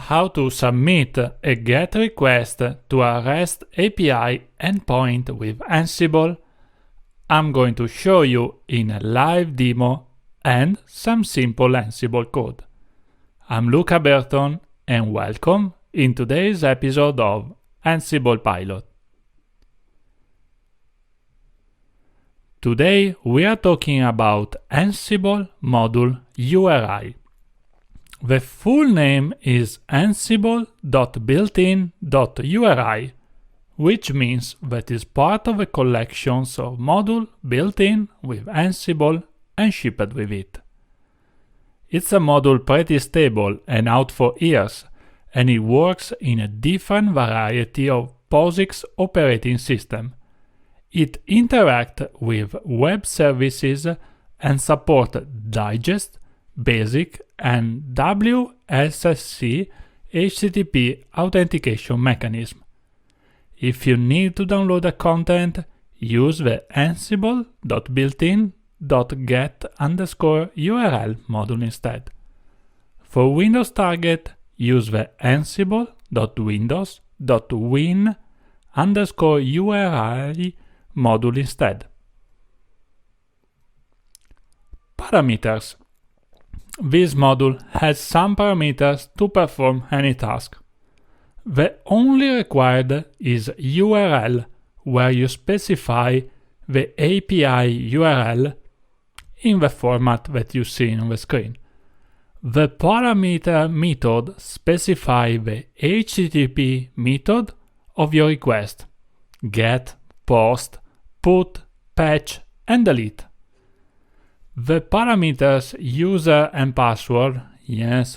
how to submit a GET request to a REST API endpoint with Ansible, I'm going to show you in a live demo and some simple Ansible code. I'm Luca Berton and welcome in today's episode of Ansible Pilot. Today we are talking about Ansible module URI. The full name is ansible.builtin.uri, which means that is part of a collection of modules built in with Ansible and shipped with it. It's a module pretty stable and out for years, and it works in a different variety of POSIX operating systems. It interacts with web services and supports Digest, Basic, and WSSC HTTP authentication mechanism. If you need to download the content, use the ansible.builtin.get_URL module instead. For Windows target, use the ansible.windows.win_URI module instead. Parameters. This module has some parameters to perform any task. The only required is URL, where you specify the API URL in the format that you see on the screen. The parameter method specifies the HTTP method of your request: get, post, put, patch, and delete. The parameters user and password,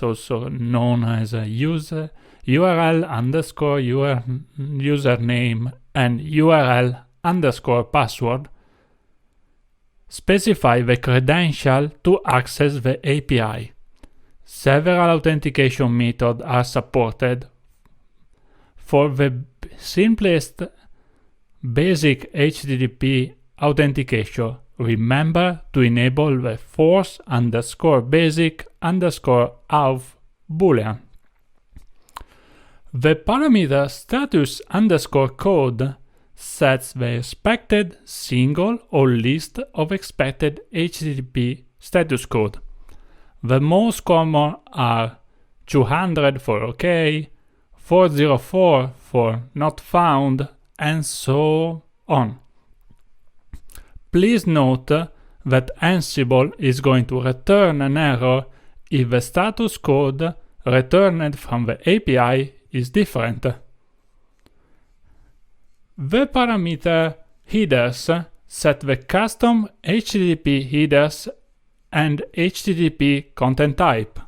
also known as a URL_username and URL_password, specify the credential to access the API. Several authentication methods are supported. For the simplest basic HTTP authentication, remember to enable the force_basic_auth boolean. The parameter status_code sets the expected single or list of expected HTTP status code. The most common are 200 for OK, 404 for not found, and so on. Please note that Ansible is going to return an error if the status code returned from the API is different. The parameter headers set the custom HTTP headers and HTTP content type.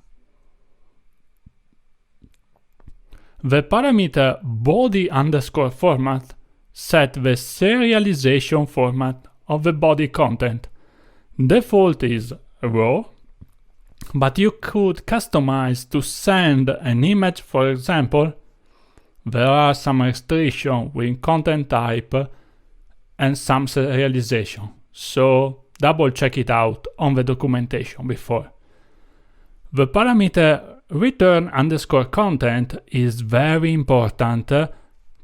The parameter body_format set the serialization format of the body content. Default is raw, but you could customize to send an image, for example. There are some restrictions with content type and some serialization, so double check it out on the documentation before. The parameter return_content is very important to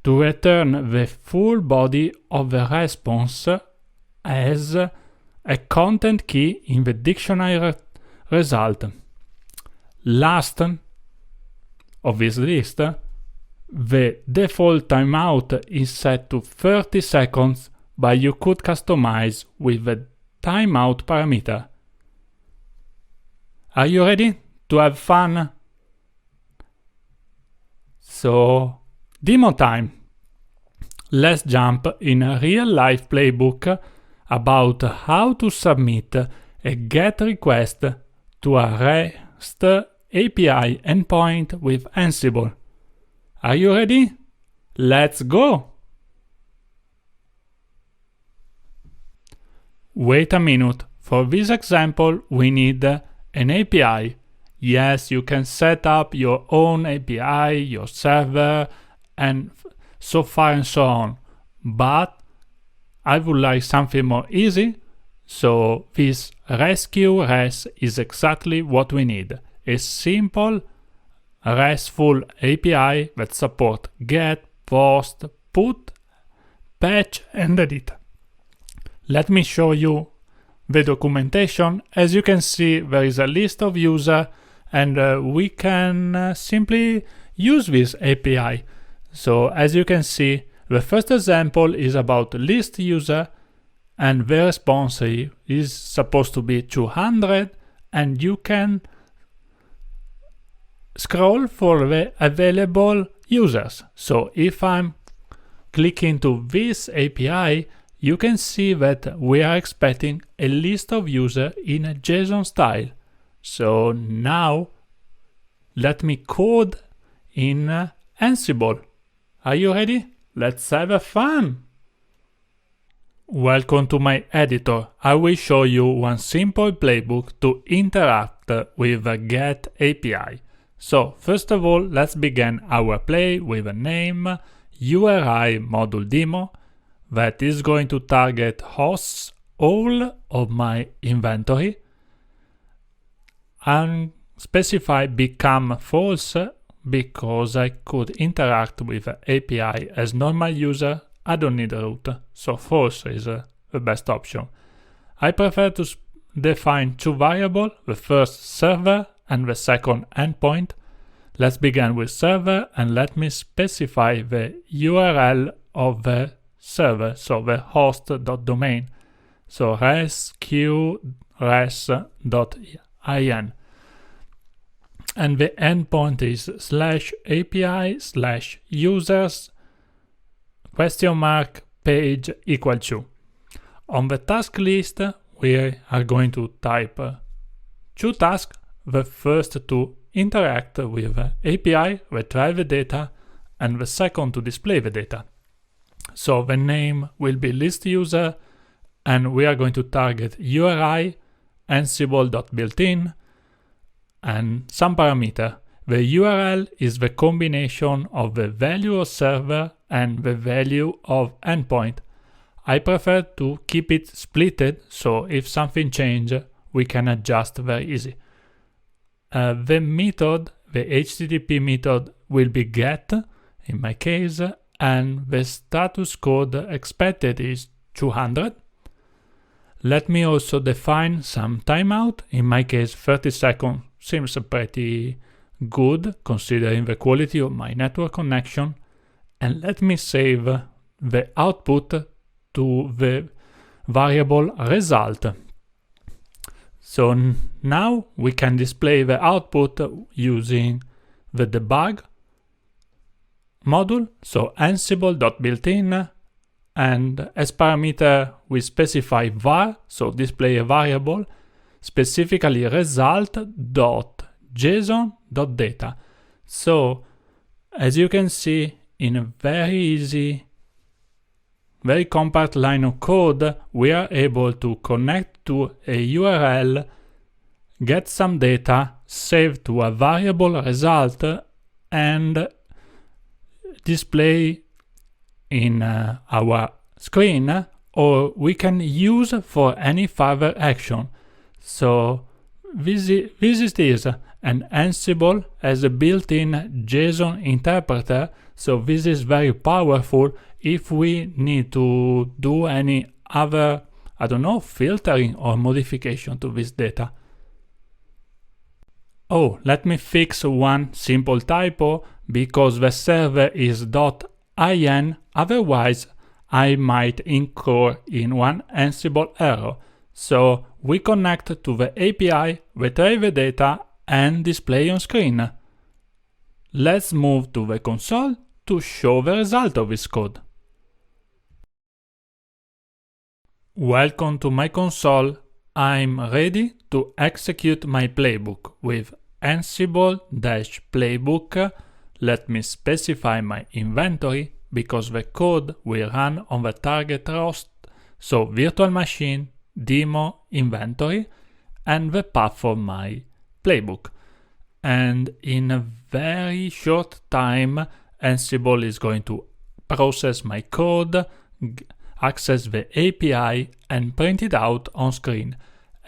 return the full body of the response as a content key in the dictionary result. Last of this list, the default timeout is set to 30 seconds, but you could customize with the timeout parameter. Are you ready to have fun? So, demo time. Let's jump in a real-life playbook about how to submit a GET request to a REST API endpoint with Ansible. Are you ready? Let's go! Wait a minute. For this example, we need an API. Yes, you can set up your own API, your server, and so far and so on. But I would like something more easy, so this rescue res is exactly what we need. A simple RESTful API that support get, post, put, patch and edit. Let me show you the documentation. As you can see, there is a list of users and we can simply use this API. So as you can see, the first example is about list user and the response is supposed to be 200, and you can scroll for the available users. So if I'm clicking to this API, you can see that we are expecting a list of users in a JSON style. So now let me code in Ansible. Are you ready? Let's have a fun! Welcome to my editor. I will show you one simple playbook to interact with the GET API. So first of all, let's begin our play with a name URI module demo that is going to target hosts all of my inventory and specify become false because I could interact with the API as normal user. I don't need a root, so false is the best option. I prefer to define two variables, the first server and the second endpoint. Let's begin with server and let me specify the URL of the server, so the host.domain. So resq.res.in. And the endpoint is /API/users (page equal to). On the task list, we are going to type two tasks. The first to interact with the API, retrieve the data, and the second to display the data. So the name will be list user, and we are going to target URI, ansible.builtin, and some parameter. The URL is the combination of the value of server and the value of endpoint. I prefer to keep it splitted, so if something changes, we can adjust very easy. The method, the HTTP method, will be get in my case, and the status code expected is 200. Let me also define some timeout. In my case, 30 seconds seems pretty good considering the quality of my network connection. And let me save the output to the variable result. So now we can display the output using the debug module, so ansible.builtin, and as parameter we specify var, so display a variable, specifically result.json.data. So as you can see, in a very easy, very compact line of code, we are able to connect to a URL, get some data, save to a variable result, and display in our screen, or we can use for any further action. So this is an Ansible as a built-in JSON interpreter. So this is very powerful if we need to do any other, filtering or modification to this data. Oh, let me fix one simple typo because the server is .in, otherwise I might incur in one Ansible error. So we connect to the API, retrieve the data and display on screen. Let's move to the console to show the result of this code. Welcome to my console. I'm ready to execute my playbook with ansible-playbook. Let me specify my inventory because the code will run on the target host, so virtual machine, demo, inventory, and the path for my playbook. And in a very short time, Ansible is going to process my code, access the API, and print it out on screen.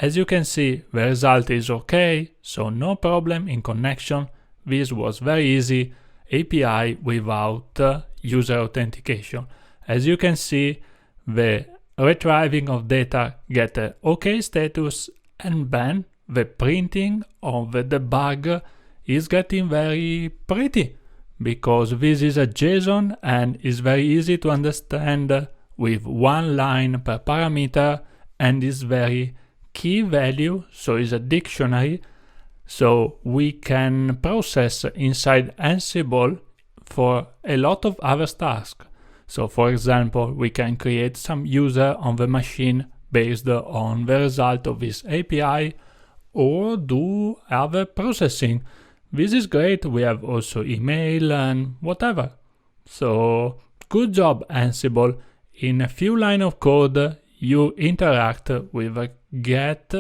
As you can see, the result is okay, so no problem in connection. this was very easy API without user authentication. As you can see, the retrieving of data get a OK status, and then the printing of the debug is getting very pretty, because this is a JSON and is very easy to understand with one line per parameter, and is very key value, so it's a dictionary, so we can process inside Ansible for a lot of other tasks. So for example, we can create some user on the machine based on the result of this API, or do other processing. This is great. We have also email and whatever. So good job, Ansible. In a few lines of code, you interact with a GET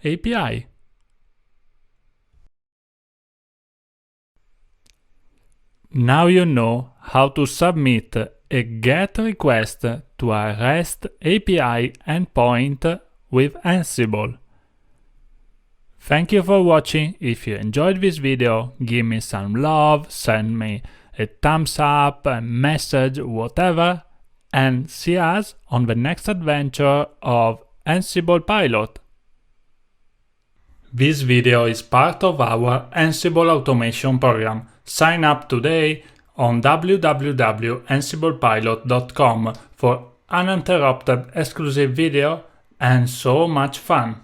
API. Now you know how to submit a GET request to a REST API endpoint with Ansible. Thank you for watching. If you enjoyed this video, give me some love, send me a thumbs up, a message, whatever, and see us on the next adventure of Ansible Pilot. This video is part of our Ansible automation program. Sign up today on www.ansiblepilot.com for uninterrupted exclusive video and so much fun.